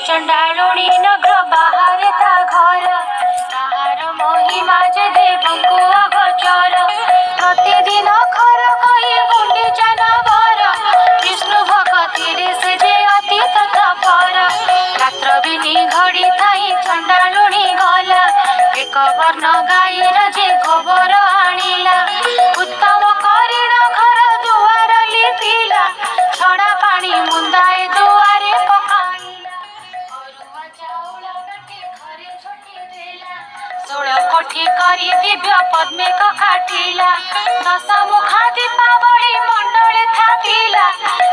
चंडालुणी नग्र बाहर ता घर ताहार महिमा जे देवंकु अगोचर प्रतिदिन खर कही गुंडी जानवर विष्णु भक्ति रे से जे अति तत्पर रात्र बिनी घड़ी थाई चंडालुणी गला एक वर्ण गाईर जे गोबर आनिला उत्तम करिण घर दुआर लिपिला छड़ा पानी मुंदाए दुआरे पकाइला अरुआ चाउल बाटी घरे छुटी देला सोल कोठी करी दिव्य पद्मे काटिला दश मुखा दीपावली मंडले थापिला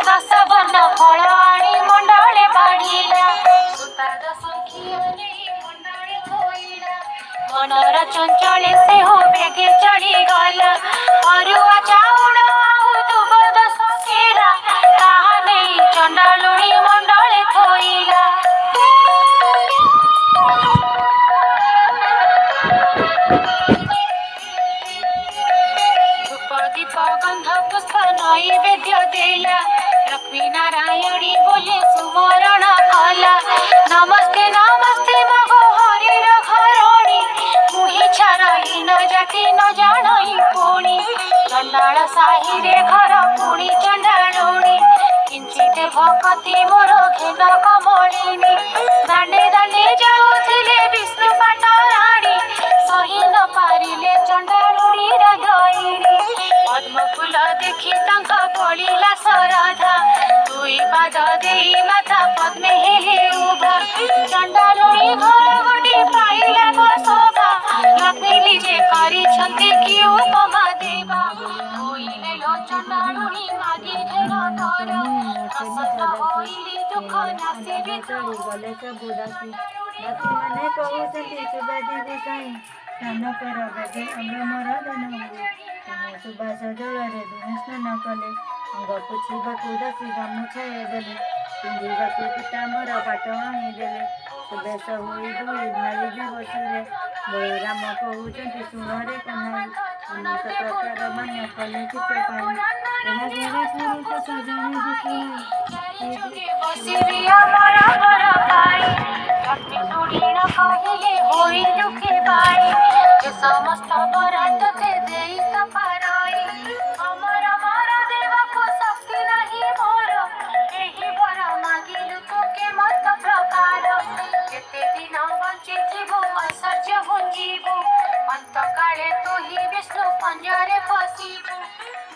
दश वर्ण फल आनी मंडले बाढ़िला सुता दश घिअरे मंडले थोइला मनर चंचले से हो बेगे चढ़ी गला अरुआ चाउल आउ दुब दश केरा ताहा नहीं चंडालुणी मंडले थोइला धूप दीप गंध पुष्प नैवेद्य देला लक्ष्मी नारायणी बोले सुमरण कला नमस्ते नमस्ते मगो हरिर घरणी मुहि छारहीन जाति न जानई पुणी चंडाल साही रे घर पुणी चंडालुणी किंचित भक्ति मोर घेन कमलिनी दांडे दांडे जाऊथिले विष्णु पाटराणी सही न पारिले चंडालुणी हृदयनी पद्म फूल देखि तांक पड़िला सरधा दुई पाद देई माथा पद्मे हेले उभा चंडालुणी घर गोटी पाइला को शोभा लक्ष्मी निजे करिछन्ति कि उपमा देवा होइले लो चंडालुणी मागी घेर तर प्रसन्न होइली दुख नासी चढ़ी गले सब उदासी दासी माने कहउछन्ति सुबादी गोसाई स्नान कर बेगे अंग मोर दान हुए सुबास जलरे दुहे स्नान कले अंग पोछिबाकु दासी गामुछाए देले पिंधिबाकु पीताम्बर पाट आनिदेले सुबेश होई दुई भाई जे बसिले बलराम कहउछन्ति सुणरे कन्हाई अनेक प्रकार मान्य कले चित्त पाई ଏହା ଦ୍ୱାରା ଶୁଣି ତ ସଜଣେ जुगे बसिरी अमर बर पाई लक्ष्मी सुडीण कहिले होई दुखे बाई जे समस्त बरात ते देई तपारई अमर मर देवको शक्ति नहीं मोर एही बर मागिलु तो के मत प्रकार केते दिन बंची थिबो ऐश्वर्य भुंजीबो अंत काले तू ही विष्णु पंजरे फसिबो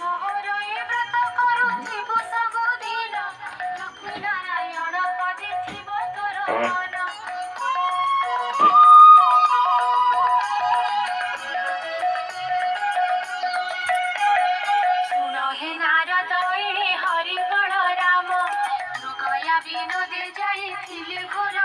मोहर ए व्रत करुथिबो सबुदिन लक्ष्मी नारायण पदे थिबो तोर मन सुन हे नारद एणे हरि बलराम मृगया विनोदे जाइथिले घोर